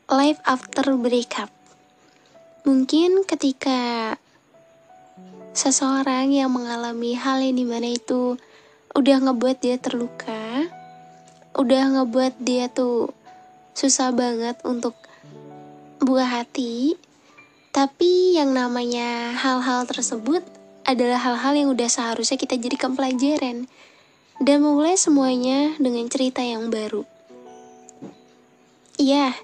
Life after breakup. Mungkin ketika seseorang yang mengalami hal yang dimana itu udah ngebuat dia terluka, udah ngebuat dia tuh susah banget untuk buka hati, tapi yang namanya hal-hal tersebut adalah hal-hal yang udah seharusnya kita jadikan pelajaran dan memulai semuanya dengan cerita yang baru. Iya,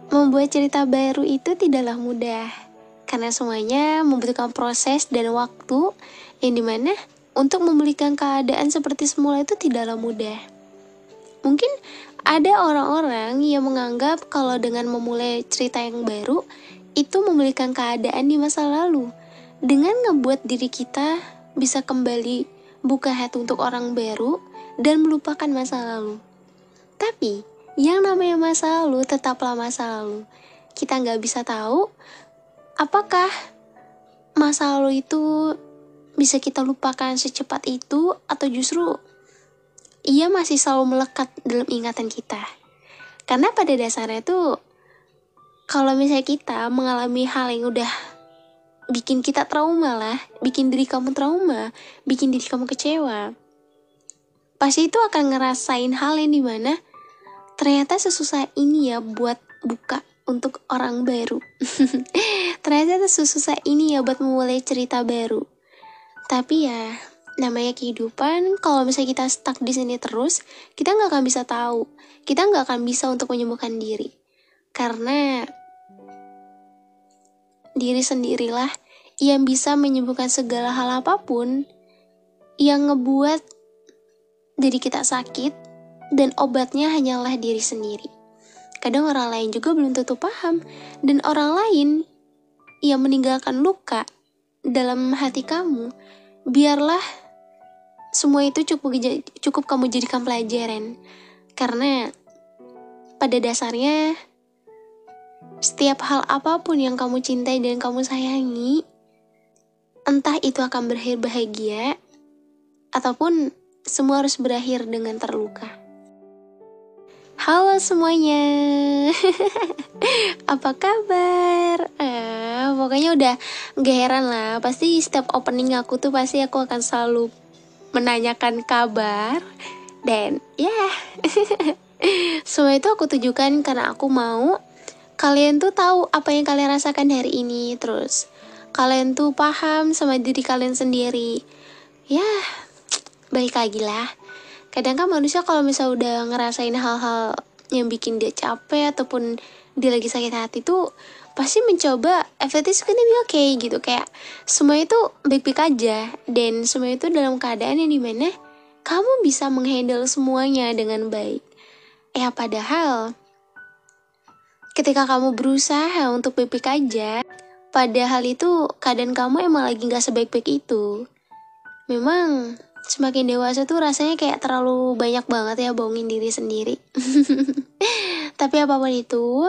membuat cerita baru itu tidaklah mudah, karena semuanya membutuhkan proses dan waktu yang dimana untuk memulihkan keadaan seperti semula itu tidaklah mudah. Mungkin ada orang-orang yang menganggap kalau dengan memulai cerita yang baru, itu memulihkan keadaan di masa lalu, dengan ngebuat diri kita bisa kembali buka hati untuk orang baru dan melupakan masa lalu. Tapi yang namanya masa lalu tetaplah masa lalu. Kita nggak bisa tahu apakah masa lalu itu bisa kita lupakan secepat itu atau justru ia masih selalu melekat dalam ingatan kita. Karena pada dasarnya itu kalau misalnya kita mengalami hal yang udah bikin kita trauma lah, bikin diri kamu trauma, bikin diri kamu kecewa, pasti itu akan ngerasain hal yang dimana ternyata sesusah ini ya buat buka untuk orang baru. Ternyata sesusah ini ya buat memulai cerita baru. Tapi ya, namanya kehidupan, kalau misalnya kita stuck di sini terus, kita nggak akan bisa tahu. Kita nggak akan bisa untuk menyembuhkan diri. Karena diri sendirilah yang bisa menyembuhkan segala hal apapun yang ngebuat diri kita sakit, dan obatnya hanyalah diri sendiri. Kadang orang lain juga belum tentu paham, dan orang lain yang meninggalkan luka dalam hati kamu, biarlah semua itu cukup kamu jadikan pelajaran. Karena pada dasarnya setiap hal apapun yang kamu cintai dan kamu sayangi, entah itu akan berakhir bahagia ataupun semua harus berakhir dengan terluka. Halo semuanya, apa kabar? Pokoknya udah gak heran lah, pasti setiap opening aku tuh pasti aku akan selalu menanyakan kabar. Dan ya, semua itu aku tujukan karena aku mau kalian tuh tahu apa yang kalian rasakan hari ini. Terus kalian tuh paham sama diri kalian sendiri. Ya, balik lagi lah. Kadang kan manusia kalau misalnya udah ngerasain hal-hal yang bikin dia capek ataupun dia lagi sakit hati tuh pasti mencoba everything's gonna be okay gitu. Kayak semua itu baik-baik aja dan semua itu dalam keadaan yang dimana kamu bisa menghandle semuanya dengan baik. Ya padahal ketika kamu berusaha untuk baik-baik aja, padahal itu keadaan kamu emang lagi gak sebaik-baik itu. Memang semakin dewasa tuh rasanya kayak terlalu banyak banget ya bohongin diri sendiri. Tapi apapun itu,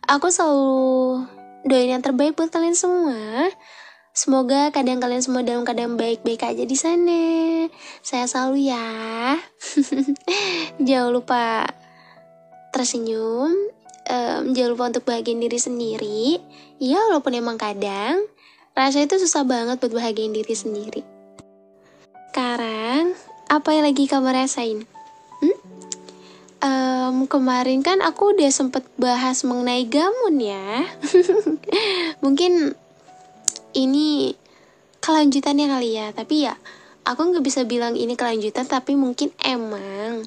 aku selalu doain yang terbaik buat kalian semua. Semoga keadaan kalian semua dalam keadaan baik-baik aja di sana. Saya selalu ya. Jangan lupa tersenyum. Jangan lupa untuk bahagiain diri sendiri. Ya walaupun emang kadang rasanya itu susah banget buat bahagiain diri sendiri. Sekarang, apa yang lagi kamu rasain? Kemarin kan aku udah sempet bahas mengenai gamun ya. Mungkin ini kelanjutannya kali ya. Tapi ya, aku gak bisa bilang ini kelanjutan, tapi mungkin emang.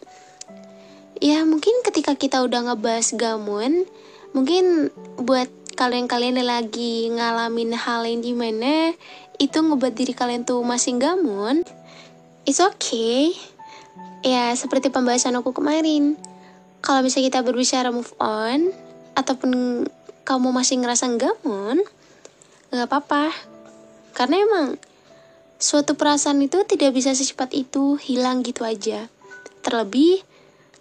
Ya mungkin ketika kita udah ngebahas gamun, mungkin buat kalian-kalian yang lagi ngalamin hal yang dimana itu ngebuat diri kalian tuh masih gamun, it's okay. Ya, seperti pembahasan aku kemarin. Kalau misalnya kita berbicara move on, ataupun kamu masih ngerasa gamun, gak apa-apa. Karena emang suatu perasaan itu tidak bisa secepat itu hilang gitu aja. Terlebih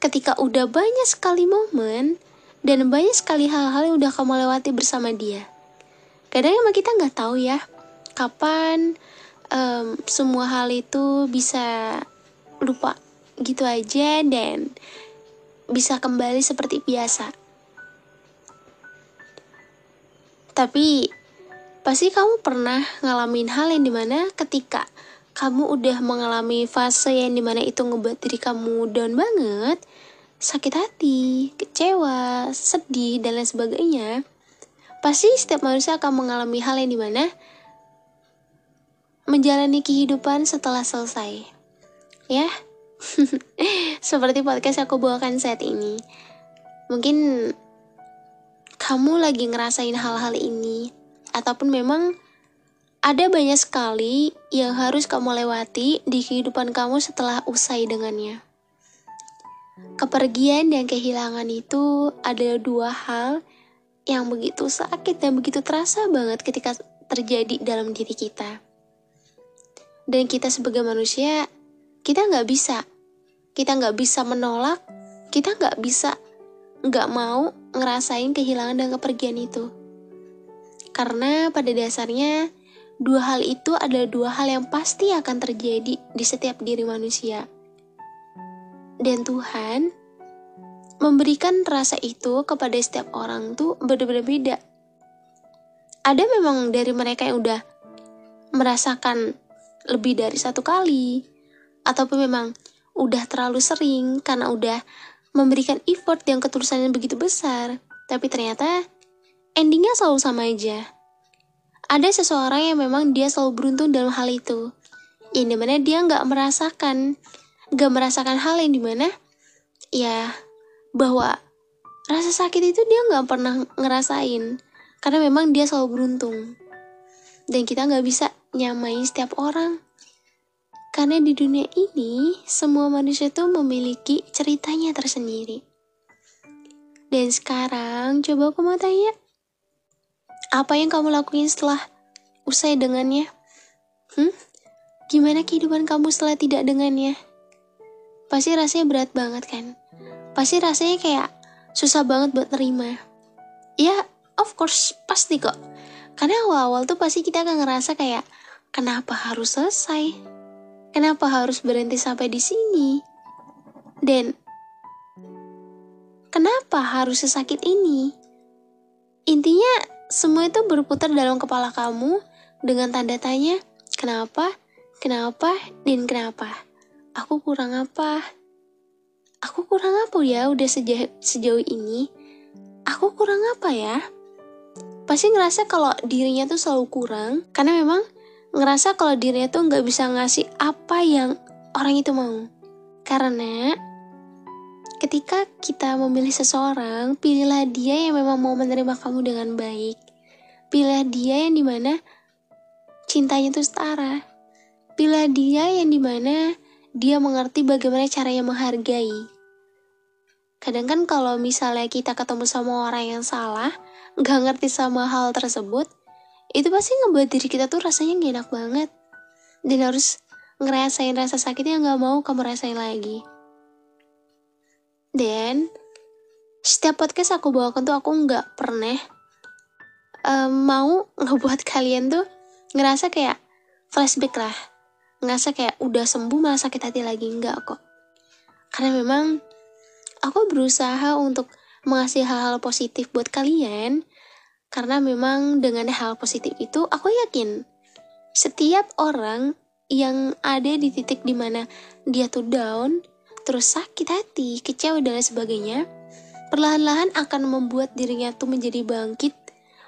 ketika udah banyak sekali momen dan banyak sekali hal-hal yang udah kamu lewati bersama dia. Kadang emang kita gak tahu ya kapan semua hal itu bisa lupa gitu aja dan bisa kembali seperti biasa. Tapi pasti kamu pernah ngalamin hal yang dimana ketika kamu udah mengalami fase yang dimana itu ngebuat diri kamu down banget, sakit hati, kecewa, sedih, dan lain sebagainya. Pasti setiap manusia akan mengalami hal yang dimana menjalani kehidupan setelah selesai. Ya, seperti podcast aku bawakan saat ini. Mungkin kamu lagi ngerasain hal-hal ini, ataupun memang ada banyak sekali yang harus kamu lewati di kehidupan kamu setelah usai dengannya. Kepergian dan kehilangan itu adalah dua hal yang begitu sakit dan begitu terasa banget ketika terjadi dalam diri kita. Dan kita sebagai manusia, kita nggak bisa menolak, kita nggak mau ngerasain kehilangan dan kepergian itu. Karena pada dasarnya, dua hal itu adalah dua hal yang pasti akan terjadi di setiap diri manusia. Dan Tuhan memberikan rasa itu kepada setiap orang tuh berbeda-beda. Ada memang dari mereka yang udah merasakan lebih dari satu kali, ataupun memang udah terlalu sering karena udah memberikan effort yang ketulusannya begitu besar, tapi ternyata endingnya selalu sama aja. Ada seseorang yang memang dia selalu beruntung dalam hal itu, yang dimana dia gak merasakan hal yang dimana ya bahwa rasa sakit itu dia gak pernah ngerasain, karena memang dia selalu beruntung. Dan kita gak bisa nyamain setiap orang, karena di dunia ini semua manusia tuh memiliki ceritanya tersendiri. Dan sekarang coba aku mau tanya, apa yang kamu lakuin setelah usai dengannya? Gimana kehidupan kamu setelah tidak dengannya? Pasti rasanya berat banget kan? Pasti rasanya kayak susah banget buat nerima. Ya, of course, pasti kok. Karena awal-awal tuh pasti kita akan ngerasa kayak, kenapa harus selesai? Kenapa harus berhenti sampai di sini? Dan kenapa harus sesakit ini? Intinya, semua itu berputar dalam kepala kamu dengan tanda tanya, kenapa, dan kenapa. Aku kurang apa? Aku kurang apa ya udah sejauh ini? Aku kurang apa ya? Pasti ngerasa kalau dirinya tuh selalu kurang, karena memang ngerasa kalau dirinya tuh gak bisa ngasih apa yang orang itu mau. Karena ketika kita memilih seseorang, pilihlah dia yang memang mau menerima kamu dengan baik. Pilihlah dia yang dimana cintanya itu setara. Pilihlah dia yang dimana dia mengerti bagaimana caranya menghargai. Kadang kan kalau misalnya kita ketemu sama orang yang salah, gak ngerti sama hal tersebut, itu pasti ngebuat diri kita tuh rasanya gak enak banget. Dan harus ngerasain rasa sakit yang gak mau kamu rasain lagi. Dan setiap podcast aku bawakan tuh aku gak pernah mau ngebuat kalian tuh ngerasa kayak flashback lah, ngerasa kayak udah sembuh malah sakit hati lagi. Enggak kok. Karena memang aku berusaha untuk mengasih hal-hal positif buat kalian. Karena memang dengan hal positif itu aku yakin setiap orang yang ada di titik dimana dia tuh down, terus sakit hati, kecewa dan lain sebagainya, perlahan-lahan akan membuat dirinya tuh menjadi bangkit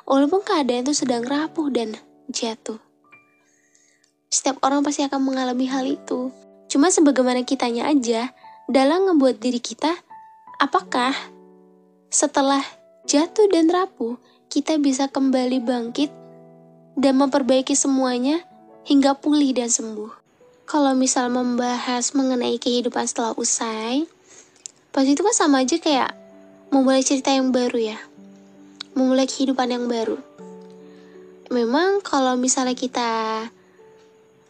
walaupun keadaan tuh sedang rapuh dan jatuh. Setiap orang pasti akan mengalami hal itu. Cuma sebagaimana kitanya aja dalam ngebuat diri kita, apakah setelah jatuh dan rapuh kita bisa kembali bangkit dan memperbaiki semuanya hingga pulih dan sembuh. Kalau misal membahas mengenai kehidupan setelah usai, pasti itu kan sama aja kayak memulai cerita yang baru ya. Memulai kehidupan yang baru. Memang kalau misalnya kita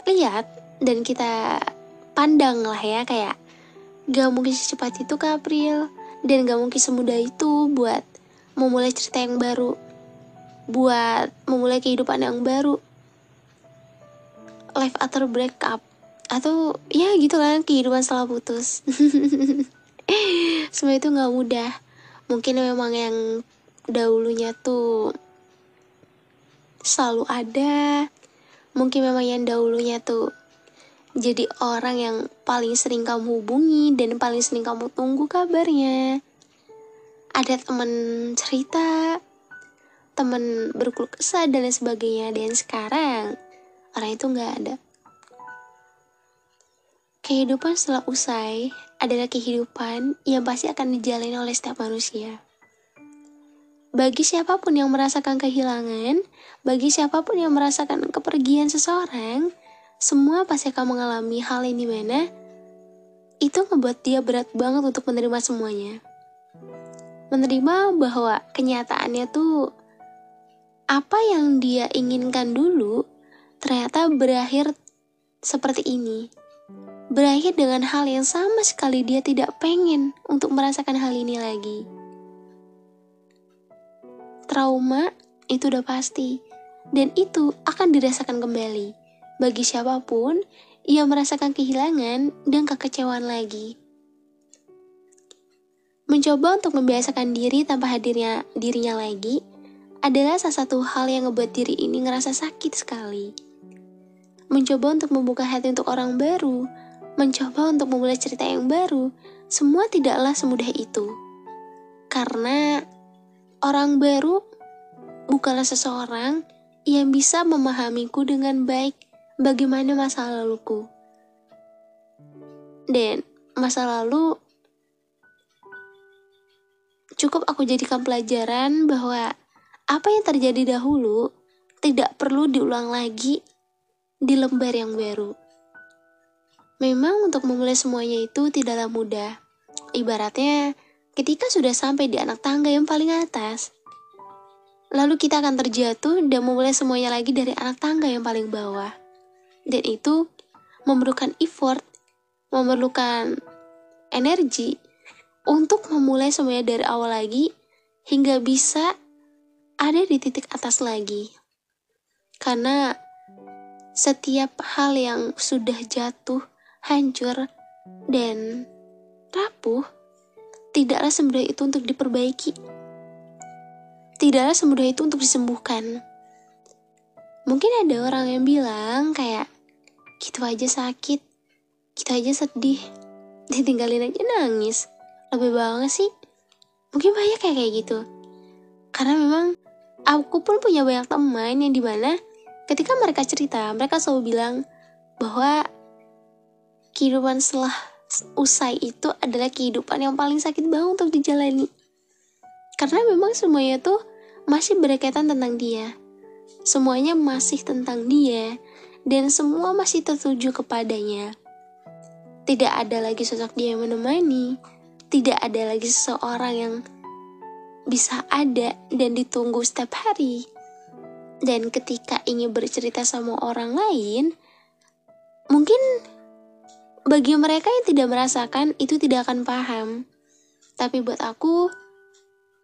lihat dan kita pandang lah ya, kayak gak mungkin secepat itu ke April, dan gak mungkin semudah itu buat memulai cerita yang baru, buat memulai kehidupan yang baru. Life after breakup, atau ya gitu kan, kehidupan setelah putus. Semua itu gak mudah. Mungkin memang yang dahulunya tuh selalu ada. Mungkin memang yang dahulunya tuh jadi orang yang paling sering kamu hubungi dan paling sering kamu tunggu kabarnya. Ada teman cerita, teman berkeluh kesah dan lain sebagainya. Dan sekarang orang itu gak ada. Kehidupan setelah usai adalah kehidupan yang pasti akan dijalani oleh setiap manusia. Bagi siapapun yang merasakan kehilangan, bagi siapapun yang merasakan kepergian seseorang, semua pasti akan mengalami hal yang dimana itu ngebuat dia berat banget untuk menerima semuanya. Menerima bahwa kenyataannya tuh apa yang dia inginkan dulu ternyata berakhir seperti ini. Berakhir dengan hal yang sama sekali dia tidak pengen untuk merasakan hal ini lagi. Trauma itu udah pasti, dan itu akan dirasakan kembali bagi siapapun yang merasakan kehilangan dan kekecewaan lagi. Mencoba untuk membiasakan diri tanpa hadirnya dirinya lagi adalah salah satu hal yang ngebuat diri ini ngerasa sakit sekali. Mencoba untuk membuka hati untuk orang baru, mencoba untuk memulai cerita yang baru, semua tidaklah semudah itu. Karena orang baru bukanlah seseorang yang bisa memahamiku dengan baik bagaimana masa laluku. Dan masa lalu cukup aku jadikan pelajaran bahwa apa yang terjadi dahulu tidak perlu diulang lagi di lembar yang baru. Memang untuk memulai semuanya itu tidaklah mudah. Ibaratnya ketika sudah sampai di anak tangga yang paling atas, lalu kita akan terjatuh dan memulai semuanya lagi dari anak tangga yang paling bawah. Dan itu memerlukan effort, memerlukan energi untuk memulai semuanya dari awal lagi hingga bisa ada di titik atas lagi. Karena setiap hal yang sudah jatuh, hancur, dan rapuh tidaklah semudah itu untuk diperbaiki. Tidaklah semudah itu untuk disembuhkan. Mungkin ada orang yang bilang kayak, gitu aja sakit, gitu aja sedih, ditinggalin aja nangis. Lebih banget sih. Mungkin banyak kayak gitu. Karena memang aku pun punya banyak teman yang dimana ketika mereka cerita, mereka selalu bilang bahwa kehidupan setelah usai itu adalah kehidupan yang paling sakit banget untuk dijalani. Karena memang semuanya tuh masih berkaitan tentang dia. Semuanya masih tentang dia, dan semua masih tertuju kepadanya. Tidak ada lagi sosok dia yang menemani, tidak ada lagi seseorang yang bisa ada dan ditunggu setiap hari. Dan ketika ingin bercerita sama orang lain, mungkin bagi mereka yang tidak merasakan itu tidak akan paham. Tapi buat aku,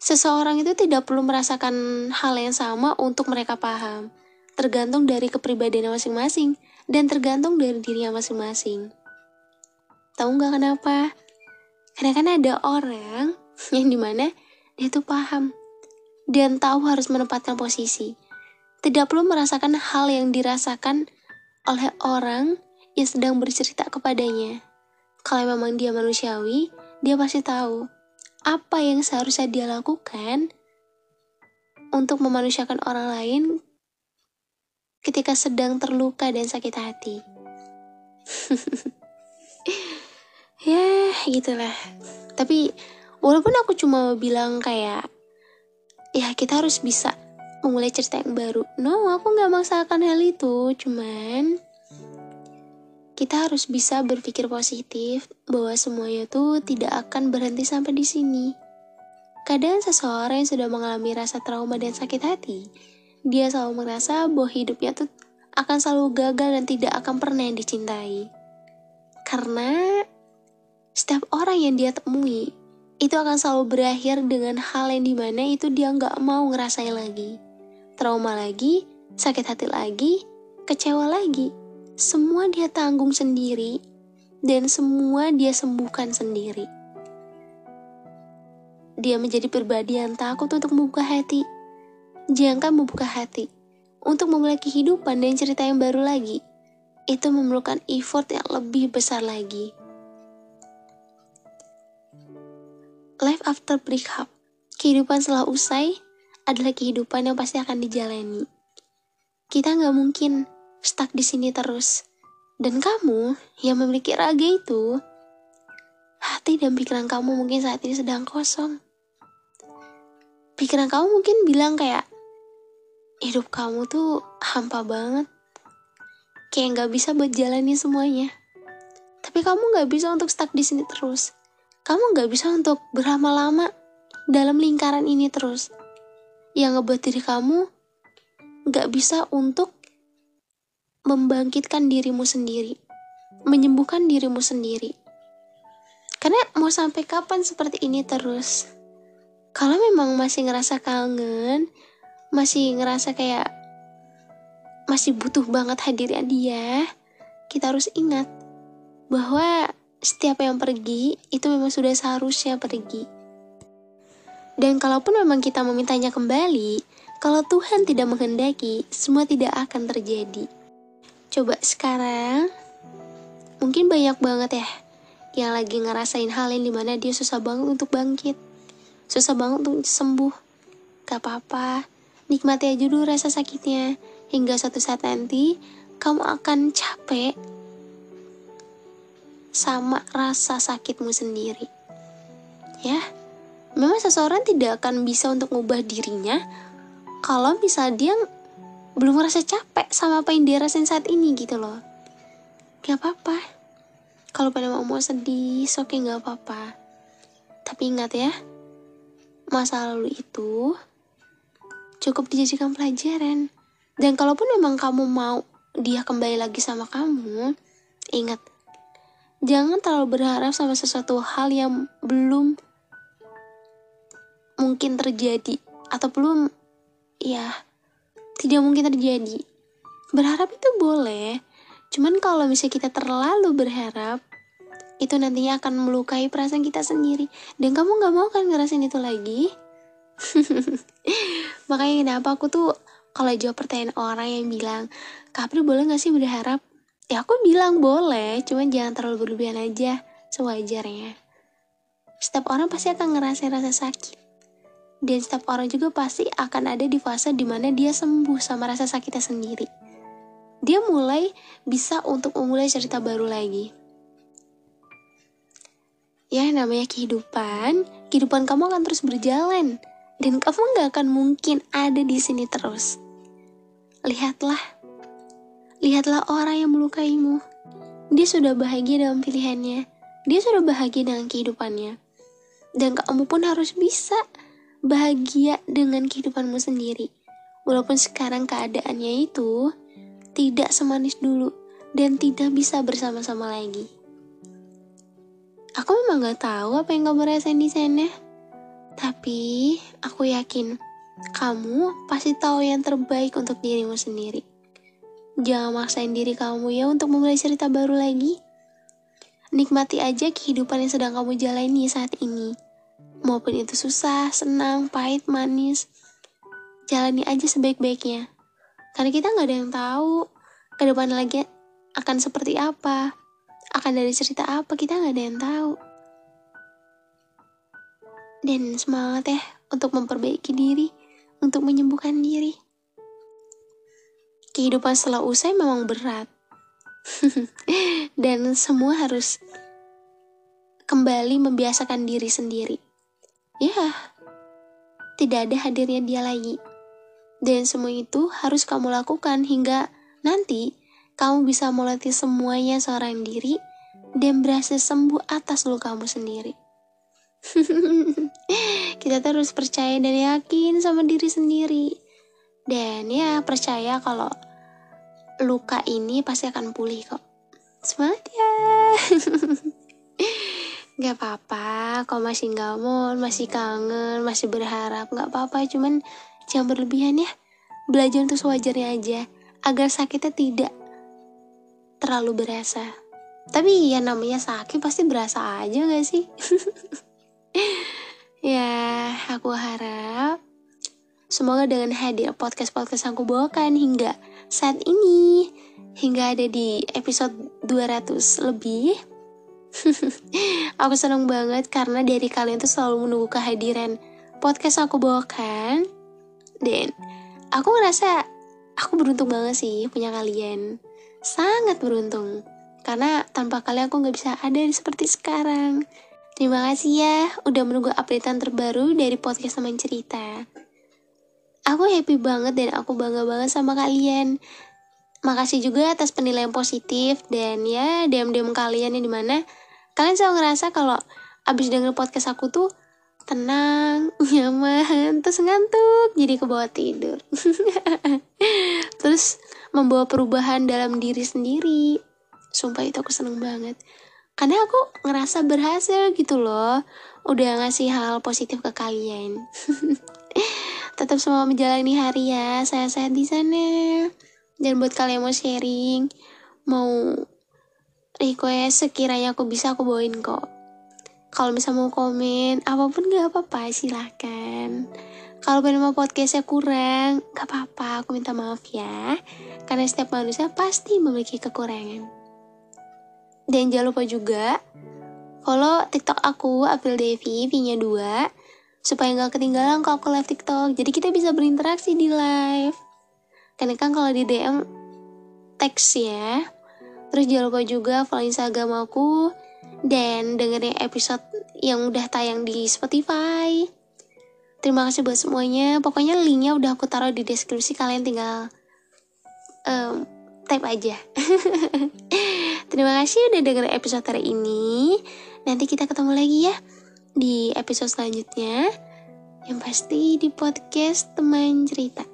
seseorang itu tidak perlu merasakan hal yang sama untuk mereka paham. Tergantung dari kepribadian masing-masing dan tergantung dari dirinya masing-masing. Tahu nggak kenapa? Karena kan ada orang yang dimana dia tuh paham dan tahu harus menempatkan posisi. Tidak perlu merasakan hal yang dirasakan oleh orang yang sedang bercerita kepadanya. Kalau memang dia manusiawi, dia pasti tahu apa yang seharusnya dia lakukan untuk memanusiakan orang lain ketika sedang terluka dan sakit hati. Ya, gitulah. Tapi walaupun aku cuma bilang kayak, ya kita harus bisa memulai cerita yang baru. No, aku gak memaksakan hal itu. Cuman kita harus bisa berpikir positif bahwa semuanya tuh tidak akan berhenti sampai di sini. Kadang seseorang yang sudah mengalami rasa trauma dan sakit hati, dia selalu merasa bahwa hidupnya tuh akan selalu gagal dan tidak akan pernah dicintai. Karena setiap orang yang dia temui itu akan selalu berakhir dengan hal yang dimana itu dia gak mau ngerasain lagi. Trauma lagi, sakit hati lagi, kecewa lagi. Semua dia tanggung sendiri dan semua dia sembuhkan sendiri. Dia menjadi pribadi yang takut untuk membuka hati. Jangan membuka hati untuk memulai kehidupan dan cerita yang baru lagi, itu memerlukan effort yang lebih besar lagi. Life after breakup, kehidupan setelah usai, adalah kehidupan yang pasti akan dijalani. Kita nggak mungkin stuck di sini terus. Dan kamu yang memiliki raga itu, hati dan pikiran kamu mungkin saat ini sedang kosong. Pikiran kamu mungkin bilang kayak, hidup kamu tuh hampa banget. Kayak nggak bisa buat jalani semuanya. Tapi kamu nggak bisa untuk stuck di sini terus. Kamu nggak bisa untuk berlama-lama dalam lingkaran ini terus. Yang ngebuat diri kamu nggak bisa untuk membangkitkan dirimu sendiri, menyembuhkan dirimu sendiri. Karena mau sampai kapan seperti ini terus? Kalau memang masih ngerasa kangen, masih ngerasa kayak masih butuh banget hadirnya dia, kita harus ingat bahwa setiap yang pergi itu memang sudah seharusnya pergi. Dan kalaupun memang kita memintanya kembali, kalau Tuhan tidak menghendaki, semua tidak akan terjadi. Coba sekarang, mungkin banyak banget ya yang lagi ngerasain hal yang dimana dia susah banget untuk bangkit, susah banget untuk sembuh. Gak apa-apa, nikmati aja dulu rasa sakitnya, hingga suatu saat nanti kamu akan capek sama rasa sakitmu sendiri. Ya, memang seseorang tidak akan bisa untuk ngubah dirinya kalau misalnya dia belum merasa capek sama apa yang dia rasain saat ini gitu loh. Gak apa-apa. Kalau pada mau sedih, oke gak apa-apa. Tapi ingat ya, masa lalu itu cukup dijadikan pelajaran. Dan kalaupun memang kamu mau dia kembali lagi sama kamu, ingat, jangan terlalu berharap sama sesuatu hal yang belum mungkin terjadi. Atau belum, tidak mungkin terjadi. Berharap itu boleh, cuman kalau misalnya kita terlalu berharap, itu nantinya akan melukai perasaan kita sendiri. Dan kamu gak mau kan ngerasain itu lagi? Makanya kenapa aku tuh kalau jawab pertanyaan orang yang bilang, Kak April boleh gak sih berharap? Ya aku bilang boleh, cuman jangan terlalu berlebihan aja, sewajarnya. Setiap orang pasti akan ngerasain rasa sakit. Dan setiap orang juga pasti akan ada di fase dimana dia sembuh sama rasa sakitnya sendiri. Dia mulai bisa untuk memulai cerita baru lagi. Ya namanya kehidupan kamu akan terus berjalan. Dan kamu gak akan mungkin ada di sini terus. Lihatlah orang yang melukaimu. Dia sudah bahagia dalam pilihannya. Dia sudah bahagia dengan kehidupannya. Dan kamu pun harus bisa bahagia dengan kehidupanmu sendiri. Walaupun sekarang keadaannya itu tidak semanis dulu dan tidak bisa bersama-sama lagi. Aku memang gak tahu apa yang kamu rasain di sana. Tapi aku yakin kamu pasti tahu yang terbaik untuk dirimu sendiri. Jangan maksain diri kamu ya untuk memulai cerita baru lagi. Nikmati aja kehidupan yang sedang kamu jalani saat ini. Maupun itu susah, senang, pahit, manis. Jalani aja sebaik-baiknya. Karena kita gak ada yang tahu ke depan lagi akan seperti apa. Akan dari cerita apa, kita gak ada yang tahu. Dan semangat ya untuk memperbaiki diri, untuk menyembuhkan diri. Kehidupan setelah usai memang berat. Dan semua harus kembali membiasakan diri sendiri. Ya, tidak ada hadirnya dia lagi. Dan semua itu harus kamu lakukan hingga nanti kamu bisa melatih semuanya seorang diri dan berhasil sembuh atas lukamu sendiri. Kita terus percaya dan yakin sama diri sendiri. Dan ya percaya kalau luka ini pasti akan pulih kok. Semangat ya. Gak apa-apa, kalau masih gak mau, masih kangen, masih berharap, gak apa-apa, cuman jangan berlebihan ya. Belajar untuk sewajarnya aja, agar sakitnya tidak terlalu berasa. Tapi ya namanya sakit pasti berasa aja gak sih? Ya, aku harap Semoga dengan hadir podcast-podcast aku bawakan hingga saat ini, hingga ada di episode 200 lebih, aku senang banget karena dari kalian tuh selalu menunggu kehadiran podcast aku bawakan. Dan aku ngerasa aku beruntung banget sih punya kalian. Sangat beruntung. Karena tanpa kalian aku gak bisa ada seperti sekarang. Terima kasih ya udah menunggu updatean terbaru dari podcast Teman Cerita. Aku happy banget dan aku bangga banget sama kalian. Makasih juga atas penilaian positif dan ya DM-DM kalian yang dimana kalian selalu ngerasa kalau abis denger podcast aku tuh tenang, nyaman, terus ngantuk, jadi kebawa tidur. Terus membawa perubahan dalam diri sendiri. Sumpah itu aku seneng banget. Karena aku ngerasa berhasil gitu loh. Udah ngasih hal positif ke kalian. Tetap semua menjalani hari ya. Sehat-sehat di sana. Dan buat kalian mau sharing, mau request, sekiranya aku bisa, aku bawain kok. Kalau misalnya mau komen, apapun gak apa-apa, silahkan. Kalau pengen mau podcastnya kurang, gak apa-apa, aku minta maaf ya. Karena setiap manusia pasti memiliki kekurangan. Dan jangan lupa juga follow TikTok aku, April Devi, V-nya 2, supaya gak ketinggalan kalau aku live TikTok. Jadi kita bisa berinteraksi di live. Karena kan kalau di DM teks ya. Terus jangan lupa juga follow Instagram aku dan dengerin episode yang udah tayang di Spotify. Terima kasih buat semuanya. Pokoknya linknya udah aku taruh di deskripsi, kalian tinggal type aja. Terima kasih udah dengerin episode hari ini. Nanti kita ketemu lagi ya di episode selanjutnya. Yang pasti di podcast Teman Cerita.